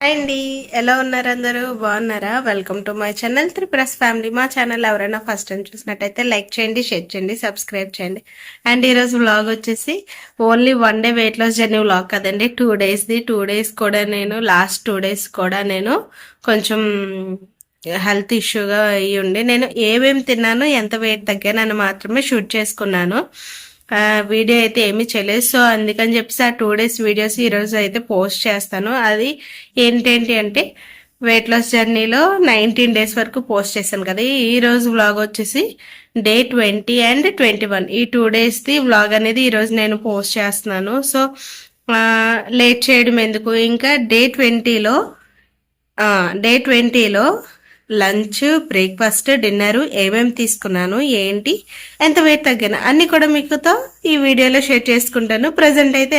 Hi అండి, ఎలా ఉన్నారు? అందరూ బాగున్నారా? Welcome to my channel Tripura's family. మా ఛానల్ ఎవరైనా ఫస్ట్ టైం చూసినట్టయితే లైక్ చేయండి, షేర్ చేయండి, సబ్స్క్రైబ్ చేయండి. అండ్ ఈరోజు వ్లాగ్ వచ్చేసి only 1 day weight loss journey vlog కదండి, 2 డేస్ది. 2 డేస్ కూడా నేను లాస్ట్ 2 డేస్ కూడా నేను కొంచెం హెల్త్ ఇష్యూగా అయ్యి ఉండి నేను ఏమేమి తిన్నాను, ఎంత వెయిట్ తగ్గానని మాత్రమే షూట్ చేసుకున్నాను. వీడియో అయితే ఏమీ చేయలేదు. సో అందుకని చెప్పేసి ఆ 2 డేస్ వీడియోస్ ఈరోజు అయితే పోస్ట్ చేస్తాను. అది ఏంటేంటి అంటే వెయిట్ లాస్ జర్నీలో 19 డేస్ వరకు పోస్ట్ చేశాను కదా. ఈ రోజు వ్లాగ్ వచ్చేసి డే 20 అండ్ 21 ఈ 2 డేస్ది వ్లాగ్ అనేది ఈరోజు నేను పోస్ట్ చేస్తున్నాను. సో లేట్ చేయడం ఎందుకు, ఇంకా డే 20లో లంచ్, బ్రేక్ఫాస్ట్, డిన్నర్ ఏమేమి తీసుకున్నాను, ఏంటి, ఎంత వెయిట్ తగ్గాను అన్ని కూడా మీకుతో ఈ వీడియోలో షేర్ చేసుకుంటాను. ప్రజెంట్ అయితే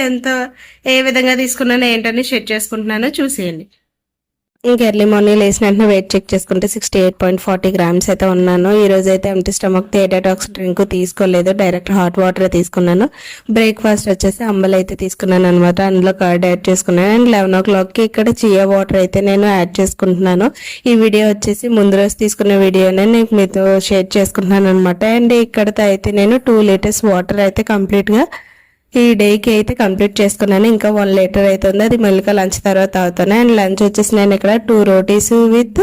ఏ విధంగా తీసుకున్నానో ఏంటని షేర్ చేసుకుంటున్నానో చూసేయండి. ఇంకా ఎర్లీ మార్నింగ్ లేచిన వెంటనే వెయిట్ చెక్ చేసుకుంటే 68.40 grams అయితే ఉన్నాను. ఈ రోజు అయితే ఎంటీ స్టమక్ డేటాటాక్స్ డ్రింక్ తీసుకోలేదు, డైరెక్ట్ హాట్ వాటర్ తీసుకున్నాను. బ్రేక్ఫాస్ట్ వచ్చేసి అంబలి అయితే తీసుకున్నాను అనమాట. అందులో కర్డ్ యాడ్ చేసుకున్నాను. అండ్ 11 o'clockకి ఇక్కడ చియా వాటర్ అయితే నేను యాడ్ చేసుకుంటున్నాను. ఈ వీడియో వచ్చేసి ముందు రోజు తీసుకున్న వీడియోనే నేను మీతో షేర్ చేసుకుంటున్నాను అనమాట. అండ్ ఇక్కడతో అయితే నేను 2 liters వాటర్ అయితే కంప్లీట్గా ఈ డేకి అయితే కంప్లీట్ చేసుకున్నాను. ఇంకా 1 liter అయితే ఉంది, అది మెల్లిగా లంచ్ తర్వాత తాగుతాను. అండ్ లంచ్ వచ్చేసి నేను ఇక్కడ 2 rotis విత్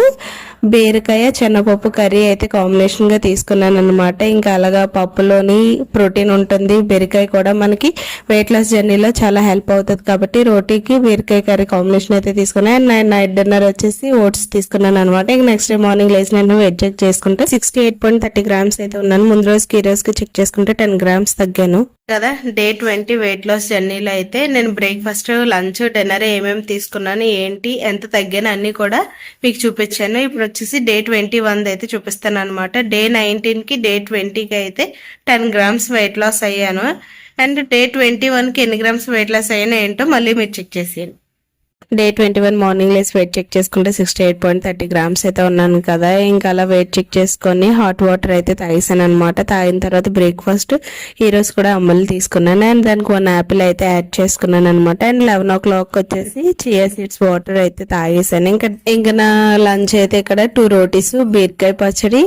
బీరకాయ శనగపప్పు కర్రీ అయితే కాంబినేషన్గా తీసుకున్నాను అనమాట. ఇంకా అలాగా పప్పులోని ప్రోటీన్ ఉంటుంది, బీరకాయ కూడా మనకి వెయిట్ లాస్ జర్నీలో చాలా హెల్ప్ అవుతుంది కాబట్టి రోటీకి బీరకాయ కర్రీ కాంబినేషన్ అయితే తీసుకున్నాను. అండ్ నేను నైట్ డిన్నర్ వచ్చేసి ఓట్స్ తీసుకున్నాను అనమాట. ఇంక నెక్స్ట్ డే మార్నింగ్ లేచి నేను వెయిట్ చెక్ చేసుకుంటే 68.30 grams అయితే ఉన్నాను. ముందు రోజుకి ఈ రోజుకి చెక్ చేసుకుంటే 10 grams తగ్గాను కదా. డే 20 వెయిట్ లాస్ జర్నీలో అయితే నేను బ్రేక్ఫాస్ట్, లంచ్, డిన్నర్ ఏమేమి తీసుకున్నాను, ఏంటి, ఎంత తగ్గాను అన్ని కూడా మీకు చూపించాను. ఇప్పుడు వచ్చేసి డే 21 అయితే చూపిస్తాను అనమాట. డే 19కి డే 20కి అయితే 10 grams వెయిట్ లాస్ అయ్యాను. అండ్ డే 21కి ఎన్ని గ్రామ్స్ వెయిట్ లాస్ అయ్యానో ఏంటో మళ్ళీ మీరు చెక్ చేసేయండి. డే 21 మార్నింగ్ లేసి వెయిట్ చెక్ చేసుకుంటే 68.30 grams అయితే ఉన్నాను కదా. ఇంకా అలా వెయిట్ చెక్ చేసుకొని హాట్ వాటర్ అయితే తాగేసాను అనమాట. తాగిన తర్వాత బ్రేక్ఫాస్ట్ ఈ రోజు కూడా అమ్మలు తీసుకున్నాను. అండ్ దానికి 1 apple అయితే యాడ్ చేసుకున్నాను అనమాట. అండ్ 11 o'clock వచ్చేసి చియా సీడ్స్ వాటర్ అయితే తాగేసాను. ఇంకా నా లంచ్ అయితే ఇక్కడ 2 rotis, బీరకాయ పచ్చడి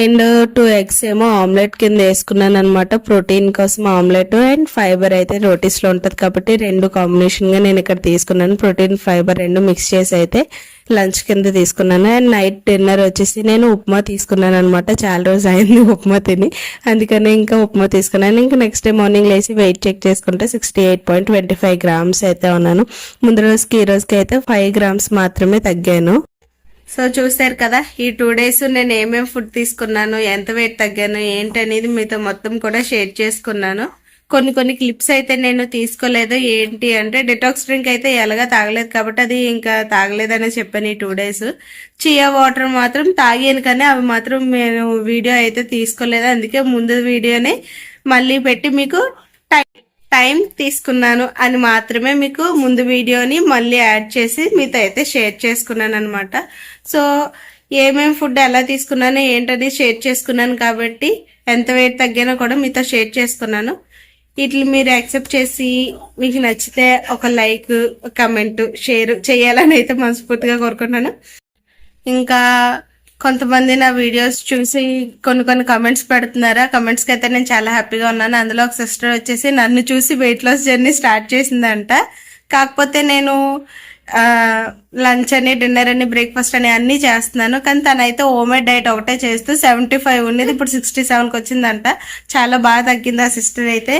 అండ్ 2 eggs ఏమో ఆమ్లెట్ కింద వేసుకున్నాను అనమాట. ప్రోటీన్ కోసం ఆమ్లెట్ అండ్ ఫైబర్ అయితే రోటీస్ లో ఉంటది కాబట్టి 2 కాంబినేషన్ గా నేను ఇక్కడ తీసుకున్నాను. ప్రోటీన్, ఫైబర్ 2 మిక్స్ చేసి అయితే లంచ్ కింద తీసుకున్నాను. అండ్ నైట్ డిన్నర్ వచ్చేసి నేను ఉప్మా తీసుకున్నాను అనమాట. చాలా రోజు అయింది ఉప్మా తిని, అందుకని ఇంకా ఉప్మా తీసుకున్నాను. ఇంకా నెక్స్ట్ డే మార్నింగ్ లేచి వెయిట్ చెక్ చేసుకుంటే 68.25 grams అయితే ఉన్నాను. ముందు రోజుకి ఈ రోజుకి అయితే 5 grams మాత్రమే తగ్గాను. సో చూసారు కదా, ఈ 2 days నేను ఏమేమి ఫుడ్ తీసుకున్నాను, ఎంత వెయిట్ తగ్గాను, ఏంటనేది మీతో మొత్తం కూడా షేర్ చేసుకున్నాను. కొన్ని క్లిప్స్ అయితే నేను తీసుకోలేదు. ఏంటి అంటే డిటాక్స్ డ్రింక్ అయితే ఎలాగా తాగలేదు కాబట్టి అది ఇంకా తాగలేదని చెప్పాను. ఈ 2 days చియా వాటర్ మాత్రం తాగాను, కానీ అవి మాత్రం నేను వీడియో అయితే తీసుకోలేదు. అందుకే ముందు వీడియోనే మళ్ళీ పెట్టి మీకు టైం తీసుకున్నాను అని మాత్రమే మీకు ముందు వీడియోని మళ్ళీ యాడ్ చేసి మీతో అయితే షేర్ చేసుకున్నాను అనమాట. సో ఏమేమి ఫుడ్ ఎలా తీసుకున్నాను ఏంటని షేర్ చేసుకున్నాను కాబట్టి ఎంత వెయిట్ తగ్గానో కూడా మీతో షేర్ చేసుకున్నాను. వీటిని మీరు యాక్సెప్ట్ చేసి మీకు నచ్చితే ఒక లైక్, కమెంట్, షేర్ చేయాలని అయితే మనస్ఫూర్తిగా కోరుకుంటున్నాను. ఇంకా కొంతమంది నా వీడియోస్ చూసి కొన్ని కమెంట్స్ పెడుతున్నారు. ఆ కమెంట్స్కి అయితే నేను చాలా హ్యాపీగా ఉన్నాను. అందులో ఒక సిస్టర్ వచ్చేసి నన్ను చూసి వెయిట్ లాస్ జర్నీ స్టార్ట్ చేసిందంట. కాకపోతే నేను లంచ్ అని, డిన్నర్ అని, బ్రేక్ఫాస్ట్ అని అన్నీ చేస్తున్నాను, కానీ తనైతే హోమ్మేడ్ డైట్ ఒకటే చేస్తూ 75 ఉండేది, ఇప్పుడు 67కి వచ్చిందంట. చాలా బాగా తగ్గింది. ఆ సిస్టర్ అయితే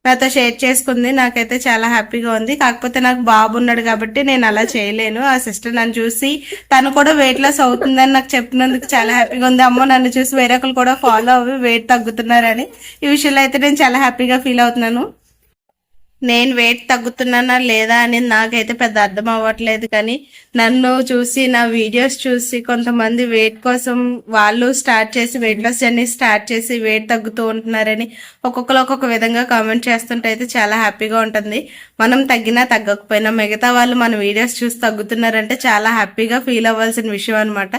నాతో షేర్ చేసుకుంది. నాకైతే చాలా హ్యాపీగా ఉంది. కాకపోతే నాకు బాబు ఉన్నాడు కాబట్టి నేను అలా చేయలేను. ఆ సిస్టర్ నన్ను చూసి తను కూడా వెయిట్ లాస్ అవుతుందని నాకు చెప్పినందుకు చాలా హ్యాపీగా ఉంది. అమ్మో, నన్ను చూసి వేరే ఒకరు కూడా ఫాలో అవ్వి వెయిట్ తగ్గుతున్నారని ఈ విషయంలో అయితే నేను చాలా హ్యాపీగా ఫీల్ అవుతున్నాను. నేను వెయిట్ తగ్గుతున్నానా లేదా అని నాకైతే పెద్ద అర్థం అవ్వట్లేదు, కానీ నన్ను చూసి, నా వీడియోస్ చూసి కొంతమంది వెయిట్ కోసం వాళ్ళు స్టార్ట్ చేసి వెయిట్ లాస్ జర్నీ స్టార్ట్ చేసి వెయిట్ తగ్గుతూ ఉంటున్నారని ఒక్కొక్కరు ఒక్కొక్క విధంగా కామెంట్ చేస్తుంటే అయితే చాలా హ్యాపీగా ఉంటుంది. మనం తగ్గినా తగ్గకపోయినా మిగతా వాళ్ళు మన వీడియోస్ చూసి తగ్గుతున్నారంటే చాలా హ్యాపీగా ఫీల్ అవ్వాల్సిన విషయం అనమాట.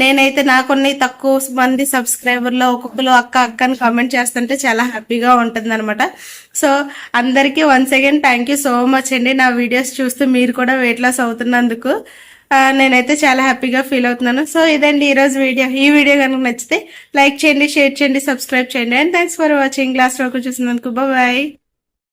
నేనైతే నాకున్న తక్కువ మంది సబ్స్క్రైబర్లో ఒక్కొక్కరు అక్క అని కామెంట్ చేస్తుంటే చాలా హ్యాపీగా ఉంటుంది అనమాట. సో అందరికీ once once again thank you so much అండి నా వీడియోస్ చూస్తూ మీరు కూడా వెయిట్ లాస్ అవుతున్నందుకు నేనైతే చాలా హ్యాపీగా ఫీల్ అవుతున్నాను. సో ఇదండి ఈరోజు వీడియో. ఈ వీడియో కనుక నచ్చితే లైక్ చేయండి, షేర్ చేయండి, సబ్స్క్రైబ్ చేయండి. And thanks for watching. Last వరకు చూసినందుకు బాయ్.